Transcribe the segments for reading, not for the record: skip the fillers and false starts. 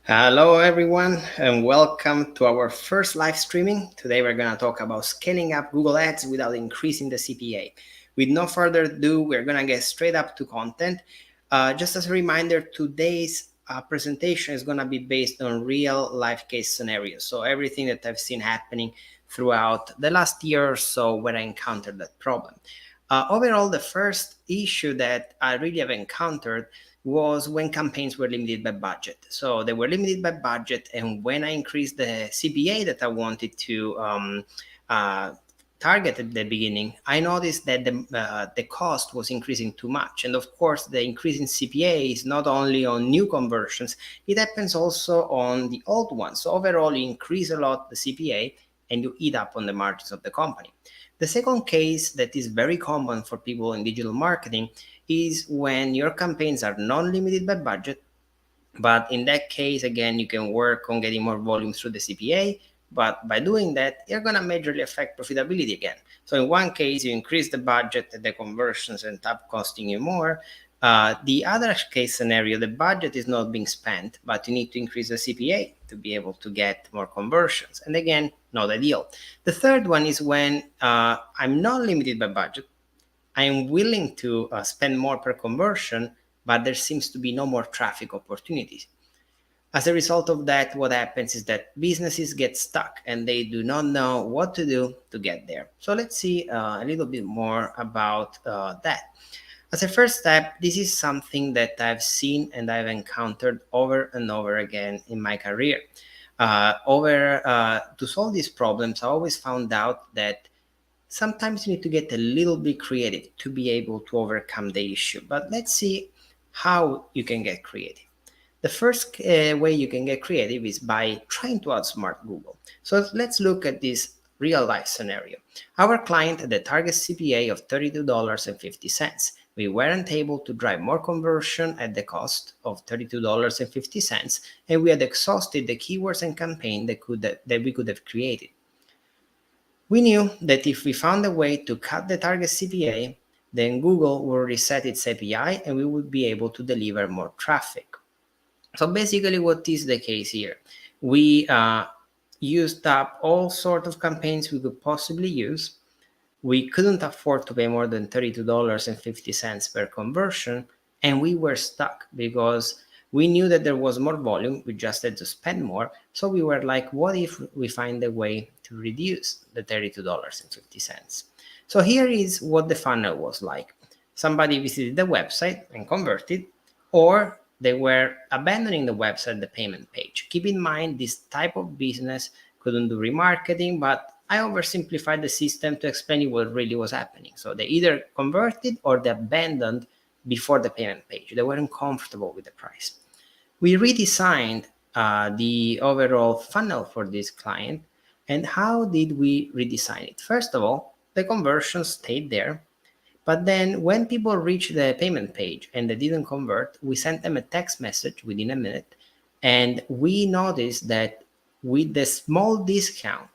Hello, everyone, and welcome to our first live streaming. Today, we're going to talk about scaling up Google Ads without increasing the CPA. With no further ado, we're going to get straight up to content. Just as a reminder, today's presentation is going to be based on real life case scenarios. So, everything that I've seen happening throughout the last year or so when I encountered that problem. Overall, the first issue that I really have encountered was when campaigns were limited by budget. So they were limited by budget, and when I increased the CPA that I wanted to uh, target at the beginning, I noticed that the cost was increasing too much. And of course, the increase in CPA is not only on new conversions, it happens also on the old ones. So overall, you increase a lot the CPA and you eat up on the margins of the company. The second case that is very common for people in digital marketing is when your campaigns are non-limited by budget, but in that case, again, you can work on getting more volume through the CPA, but by doing that, you're going to majorly affect profitability again. So in one case, you increase the budget, the conversions end up costing you more. The other case scenario, the budget is not being spent, but you need to increase the CPA to be able to get more conversions. And again, not ideal. The third one is when I'm not limited by budget, I am willing to spend more per conversion, but there seems to be no more traffic opportunities. As a result of that, what happens is that businesses get stuck and they do not know what to do to get there. So let's see a little bit more about that. As a first step, this is something that I've seen and I've encountered over and over again in my career. To solve these problems, I always found out that sometimes you need to get a little bit creative to be able to overcome the issue. But let's see how you can get creative. The first way you can get creative is by trying to outsmart Google. So let's look at this real life scenario. Our client had a target CPA of $32.50. We weren't able to drive more conversion at the cost of $32.50, and we had exhausted the keywords and campaign that we could have created. We knew that if we found a way to cut the target CPA, then Google will reset its API and we would be able to deliver more traffic. So basically what is the case here? We used up all sorts of campaigns we could possibly use. We couldn't afford to pay more than $32.50 per conversion, and we were stuck because we knew that there was more volume, we just had to spend more. So we were like, what if we find a way to reduce the $32.50? So here is what the funnel was like. Somebody visited the website and converted, or they were abandoning the website, the payment page. Keep in mind, this type of business couldn't do remarketing, but I oversimplified the system to explain you what really was happening. So they either converted or they abandoned before the payment page. They weren't comfortable with the price. We redesigned the overall funnel for this client. And how did we redesign it? First of all, the conversion stayed there. But then when people reached the payment page and they didn't convert, we sent them a text message within a minute. And we noticed that with the small discount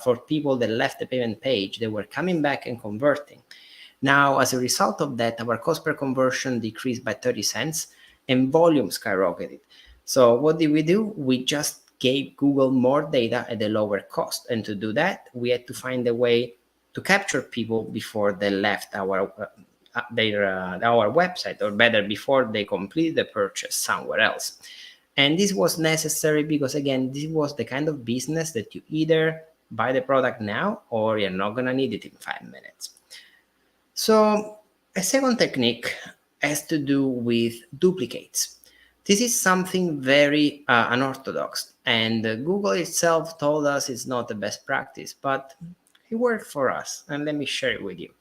for people that left the payment page, they were coming back and converting. Now, as a result of that, our cost per conversion decreased by 30 cents and volume skyrocketed. So what did we do? We just gave Google more data at a lower cost. And to do that, we had to find a way to capture people before they left our website, or better, before they completed the purchase somewhere else. And this was necessary because, again, this was the kind of business that you either buy the product now or you're not going to need it in 5 minutes. So a second technique has to do with duplicates. This is something very unorthodox, and Google itself told us it's not the best practice, but it worked for us, and let me share it with you.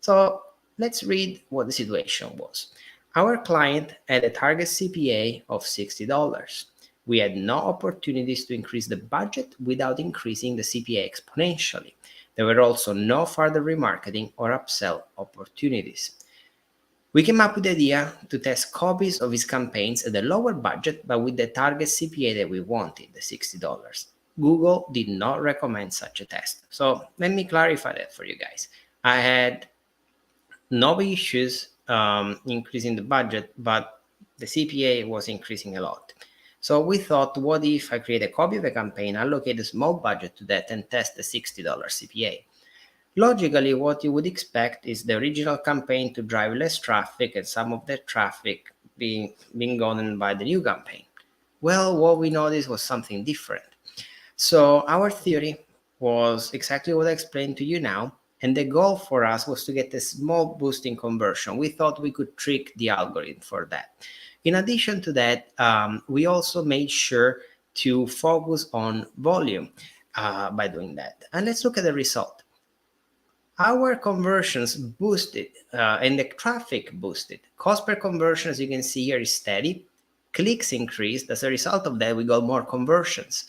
So let's read what the situation was. Our client had a target CPA of $60. We had no opportunities to increase the budget without increasing the CPA exponentially. There were also no further remarketing or upsell opportunities. We came up with the idea to test copies of his campaigns at a lower budget, but with the target CPA that we wanted, the $60. Google did not recommend such a test. So let me clarify that for you guys. I had no issues increasing the budget, but the CPA was increasing a lot. So we thought, what if I create a copy of a campaign, allocate a small budget to that, and test the $60 CPA? Logically, what you would expect is the original campaign to drive less traffic and some of that traffic being gotten by the new campaign. Well, what we noticed was something different. So our theory was exactly what I explained to you now, and the goal for us was to get a small boost in conversion. We thought we could trick the algorithm for that. In addition to that, we also made sure to focus on volume by doing that. And let's look at the result. Our conversions boosted and the traffic boosted. Cost per conversion, as you can see here, is steady. Clicks increased. As a result of that, we got more conversions.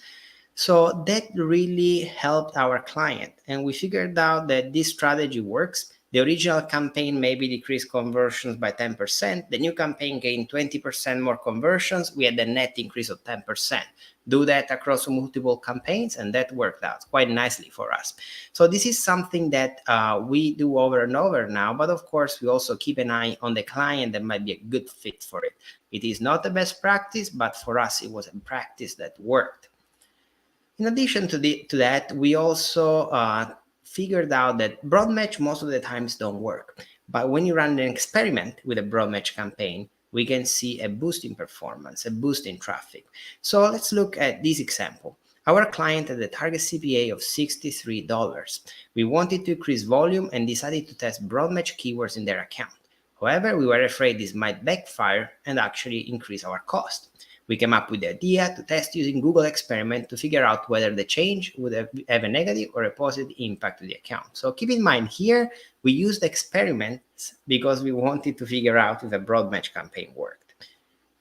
So that really helped our client. And we figured out that this strategy works. The original campaign maybe decreased conversions by 10%. The new campaign gained 20% more conversions. We had a net increase of 10%. Do that across multiple campaigns, and that worked out quite nicely for us. So this is something that we do over and over now, but of course we also keep an eye on the client that might be a good fit for it. It is not the best practice, but for us it was a practice that worked. In addition to that, we also figured out that broad match most of the times don't work. But when you run an experiment with a broad match campaign, we can see a boost in performance, a boost in traffic. So let's look at this example. Our client had a target CPA of $63. We wanted to increase volume and decided to test broad match keywords in their account. However, we were afraid this might backfire and actually increase our cost. We came up with the idea to test using Google Experiment to figure out whether the change would have a negative or a positive impact to the account. So keep in mind here, we used experiments because we wanted to figure out if a broad match campaign worked.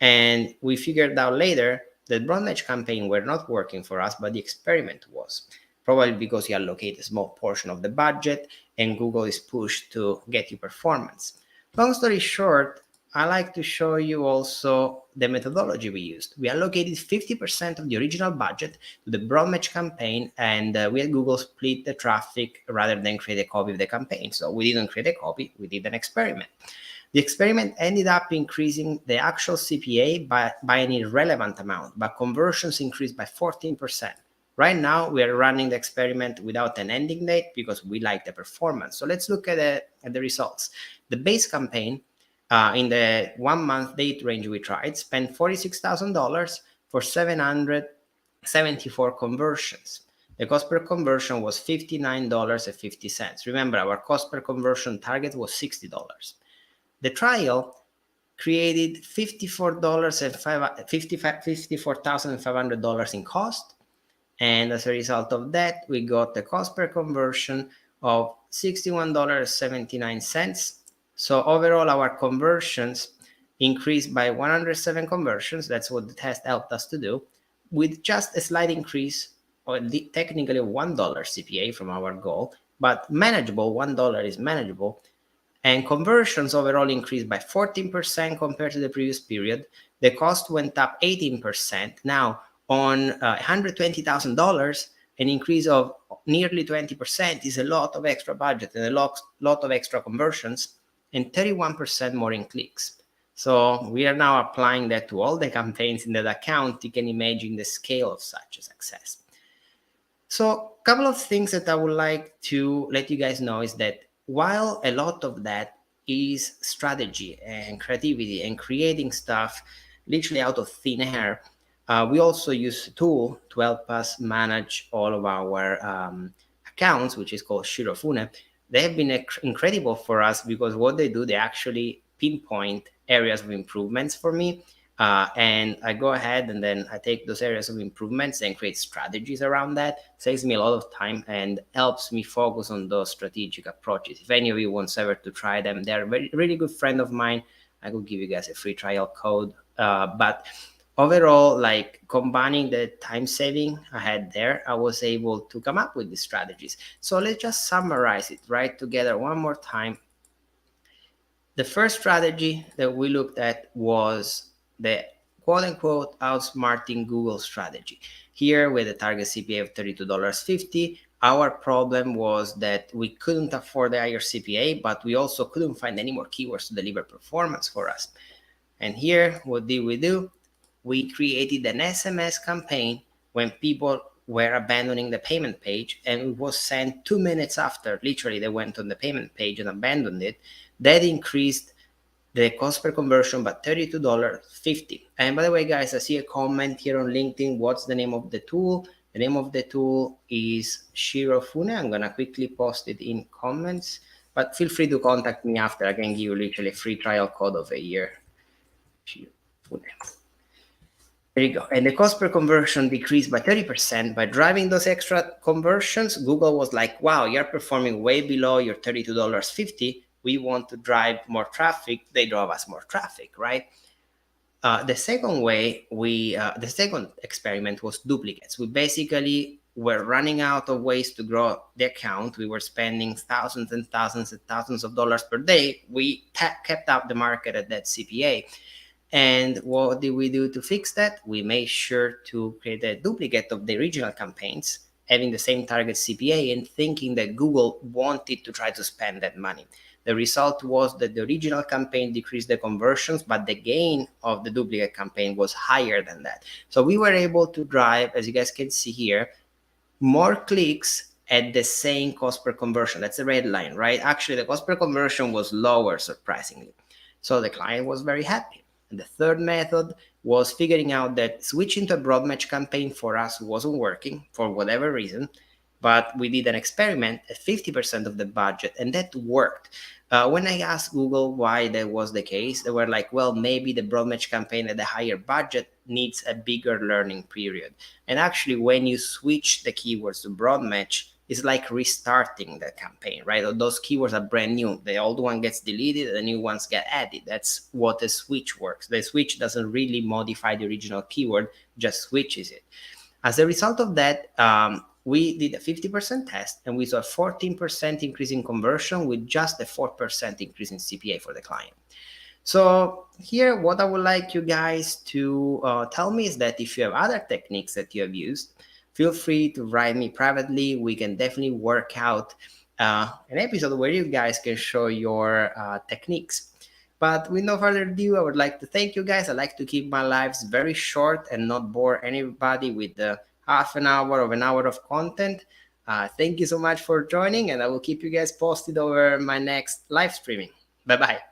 And we figured out later that broad match campaign were not working for us, but the experiment was. Probably because you allocate a small portion of the budget and Google is pushed to get you performance. Long story short, I like to show you also the methodology we used. We allocated 50% of the original budget to the broad match campaign, and we had Google split the traffic rather than create a copy of the campaign. So we didn't create a copy, we did an experiment. The experiment ended up increasing the actual CPA by an irrelevant amount, but conversions increased by 14%. Right now, we are running the experiment without an ending date because we like the performance. So let's look at the results. The base campaign, in the 1 month date range we tried, spent $46,000 for 774 conversions. The cost per conversion was $59.50. Remember, our cost per conversion target was $60. The trial created $54,500 in cost. And as a result of that, we got the cost per conversion of $61.79. So overall, our conversions increased by 107 conversions. That's what the test helped us to do, with just a slight increase, or technically $1 CPA from our goal, but manageable. $1 is manageable. And conversions overall increased by 14% compared to the previous period. The cost went up 18%. Now, on $120,000, an increase of nearly 20% is a lot of extra budget and a lot of extra conversions, and 31% more in clicks. So we are now applying that to all the campaigns in that account. You can imagine the scale of such a success. So a couple of things that I would like to let you guys know is that while a lot of that is strategy and creativity and creating stuff literally out of thin air, we also use a tool to help us manage all of our accounts, which is called Shirofune. They have been incredible for us because what they do, they actually pinpoint areas of improvements for me. And I go ahead and then I take those areas of improvements and create strategies around that. Saves me a lot of time and helps me focus on those strategic approaches. If any of you wants ever to try them, they're a really good friend of mine. I could give you guys a free trial code. But overall, like combining the time saving I had there, I was able to come up with these strategies. So let's just summarize it right together one more time. The first strategy that we looked at was the quote-unquote outsmarting Google strategy. Here with a target CPA of $32.50, our problem was that we couldn't afford the higher CPA, but we also couldn't find any more keywords to deliver performance for us. And here, what did we do? we created an SMS campaign when people were abandoning the payment page, and it was sent 2 minutes after. Literally, they went on the payment page and abandoned it. That increased the cost per conversion by $32.50. And by the way, guys, I see a comment here on LinkedIn. What's the name of the tool? The name of the tool is Shirofune. I'm gonna quickly post it in comments, but feel free to contact me after. I can give you literally a free trial code of a year. Shirofune. There you go. And the cost per conversion decreased by 30%. By driving those extra conversions, Google was like, wow, you're performing way below your $32.50. We want to drive more traffic. They drove us more traffic, right? The second way, the second experiment was duplicates. We basically were running out of ways to grow the account. We were spending thousands and thousands and thousands of dollars per day. We kept up the market at that CPA. And what did we do to fix that? We made sure to create a duplicate of the original campaigns, having the same target CPA and thinking that Google wanted to try to spend that money. The result was that the original campaign decreased the conversions, but the gain of the duplicate campaign was higher than that. So we were able to drive, as you guys can see here, more clicks at the same cost per conversion. That's the red line, right? Actually, the cost per conversion was lower, surprisingly. So the client was very happy. And the third method was figuring out that switching to a broad match campaign for us wasn't working for whatever reason, but we did an experiment at 50% of the budget, and that worked. When I asked Google why that was the case, they were like, well, maybe the broad match campaign at a higher budget needs a bigger learning period. And actually, when you switch the keywords to broad match, it's like restarting the campaign, right? Those keywords are brand new. The old one gets deleted, the new ones get added. That's what a switch works. The switch doesn't really modify the original keyword, just switches it. As a result of that, we did a 50% test, and we saw a 14% increase in conversion with just a 4% increase in CPA for the client. So here, what I would like you guys to tell me is that if you have other techniques that you have used, feel free to write me privately. We can definitely work out an episode where you guys can show your techniques. But with no further ado, I would like to thank you guys. I like to keep my lives very short and not bore anybody with the half an hour of content. Thank you so much for joining, and I will keep you guys posted over my next live streaming. Bye-bye.